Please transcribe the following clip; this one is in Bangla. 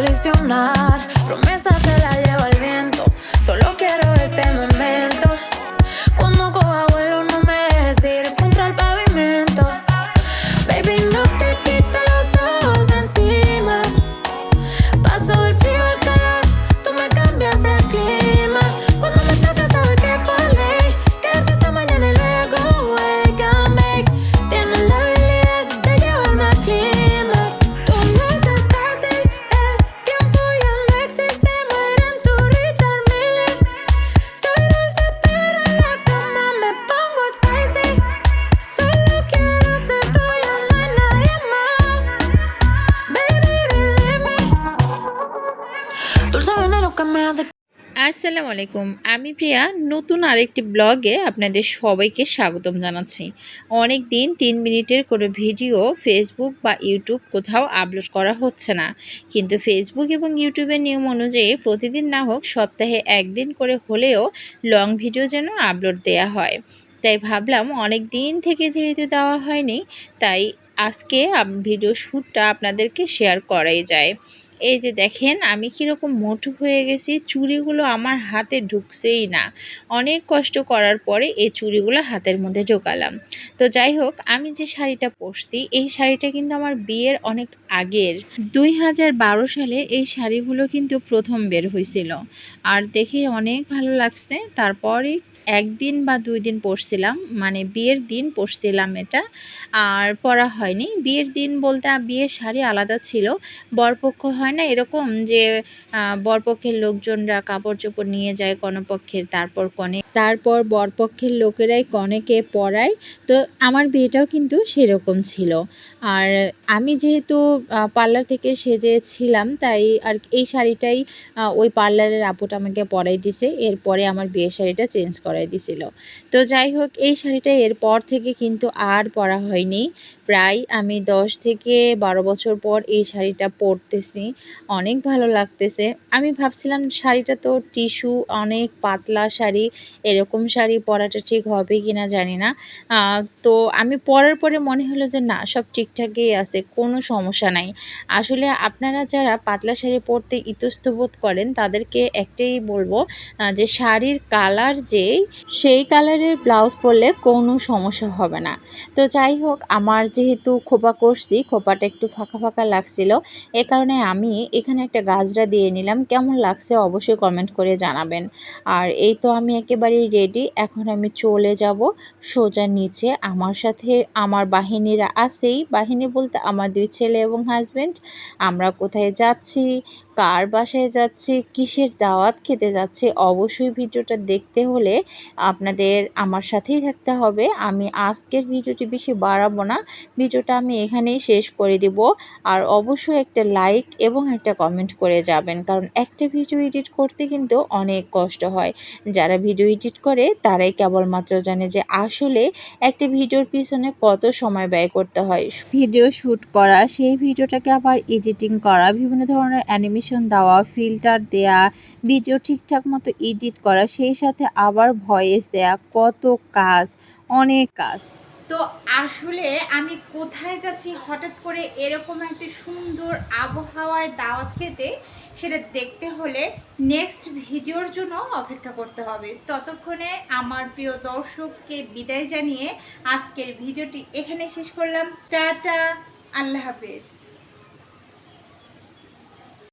colisionar. Promesas se las lleva el viento. Solo quiero este momento. Cuando coja vuelo no me dejes ir contra el pavimento. Baby, no te quito los ojos de encima. Paso del frío al calor, tú me cambias el clima. Cuando me tocas sabes que por ley quédate esta mañana y luego wake and bake. Tienes la habilidad de llevarme al clímax. Tú lo haces fácil, el tiempo ya no existe. Muere en tu Richard Mille. Soy dulce pero en la cama me pongo spicy. Solo quiero ser tuya, no hay nadie más. Baby, believe me. Dulce veneno que me hace. আসসালামু আলাইকুম, আমি প্রিয়া নতুন আরেকটি ব্লগে আপনাদের সবাইকে স্বাগতম জানাচ্ছি। অনেক দিন 3 মিনিটের কোনো ভিডিও ফেসবুক বা ইউটিউব কোথাও আপলোড করা হচ্ছে না, কিন্তু ফেসবুক এবং ইউটিউবের নিয়ম অনুযায়ী প্রতিদিন না হোক সপ্তাহে একদিন করে হলেও লং ভিডিও যেন আপলোড দেয়া হয়। তাই ভাবলাম অনেক দিন থেকে যেহেতু দেওয়া হয়নি, তাই আজকে ভিডিও শ্যুটটা আপনাদেরকে শেয়ার করাই যায়। এই যে দেখেন আমি কীরকম মোটু হয়ে গেছি, চুড়িগুলো আমার হাতে ঢুকছেই না। অনেক কষ্ট করার পরে এই চুড়িগুলো হাতের মধ্যে ঢোকালাম। তো যাই হোক, আমি যে শাড়িটা পরছি এই শাড়িটা কিন্তু আমার বিয়ের অনেক আগের, 2012 সালে এই শাড়িগুলো কিন্তু প্রথম বের হয়েছিল। আর দেখে অনেক ভালো লাগছে। তারপরে একদিন বা 2 দিন পরছিলাম, মানে বিয়ের দিন পরছিলাম এটা, আর পরা হয়নি। বিয়ের দিন বলতে বিয়ের শাড়ি আলাদা ছিল, বরপক্ষ হয় না এরকম যে বরপক্ষের লোকজনরা কাপড় চোপড় নিয়ে যায় কনেপক্ষের, তারপর বরপক্ষের লোকেরাই কনেকে পরায়। তো আমার বিয়েটাও কিন্তু সেরকম ছিল। আর আমি যেহেতু পার্লার থেকে সেজেছিলাম, তাই আর এই শাড়িটাই ওই পার্লারের আপুটা আমাকে পরাই দিছে। এরপরে আমার বিয়ের শাড়িটা চেঞ্জ করাই দিছিল। তো যাই হোক, এই শাড়িটা এরপর থেকে কিন্তু আর পরা হয়নি। প্রায় আমি 10 থেকে 12 বছর পর এই শাড়িটা পরতেছি। অনেক ভালো লাগতেছে। আমি ভাবছিলাম শাড়িটা তো টিস্যু, অনেক পাতলা শাড়ি, এরকম শাড়ি পরাটা ঠিক হবে কিনা জানি না। তো আমি পরার পরে মনে হলো যে না, সব ঠিকঠাকই আছে, কোনো সমস্যা নাই। আসলে আপনারা যারা পাতলা শাড়ি পরতে ইতস্তত করেন তাদেরকে একটাই বলবো, যে শাড়ির কালার সেই কালারের ব্লাউজ পরলে কোনো সমস্যা হবে না। তো যাই হোক, আমার যেহেতু খোপা করছি, খোপাটা একটু ফাঁকা ফাঁকা লাগছিল, এ কারণে আমি এখানে একটা গাজরা দিয়ে নিলাম। কেমন লাগছে অবশ্যই কমেন্ট করে জানাবেন। আর এই তো আমি একেবারেই রেডি। এখন আমি চলে যাব সোজা নিচে। আমার সাথে আমার বাহিনীরা আছেই, বাহিনী বলতে আমার 2 ছেলে এবং হাজব্যান্ড। আমরা কোথায় যাচ্ছি, কার বাসায় যাচ্ছি, কিসের দাওয়াত খেতে যাচ্ছি, অবশ্যই ভিডিওটা দেখতে হলে আপনাদের আমার সাথেই থাকতে হবে। আমি আজকের ভিডিওটি বেশি বাড়াবো না, ভিডিওটা আমি এখানেই শেষ করে দিব। আর অবশ্যই একটা লাইক এবং একটা কমেন্ট করে যাবেন, কারণ একটা ভিডিও এডিট করতে কিন্তু অনেক কষ্ট হয়। যারা ভিডিও এডিট করে তারাই কেবলমাত্র জানে যে আসলে একটা ভিডিওর পিছনে কত সময় ব্যয় করতে হয়। ভিডিও শ্যুট করা, সেই ভিডিওটাকে আবার এডিটিং করা, বিভিন্ন ধরনের অ্যানিমেশন দেওয়া, ফিল্টার দেয়া, ভিডিও ঠিকঠাক মতো এডিট করা, সেই সাথে আবার ভয়েস দেয়া, কত কাজ, অনেক কাজ। তো আসলে আমি কোথায় যাচ্ছি হঠাৎ করে এরকম একটা সুন্দর আবহাওয়ায় দাওয়াত খেতে, সেটা দেখতে হলে নেক্সট ভিডিওর জন্য অপেক্ষা করতে হবে। ততক্ষণে আমার প্রিয় দর্শককে বিদায় জানিয়ে আজকের ভিডিওটি এখানে শেষ করলাম। টাটা, আল্লাহ হাফেজ।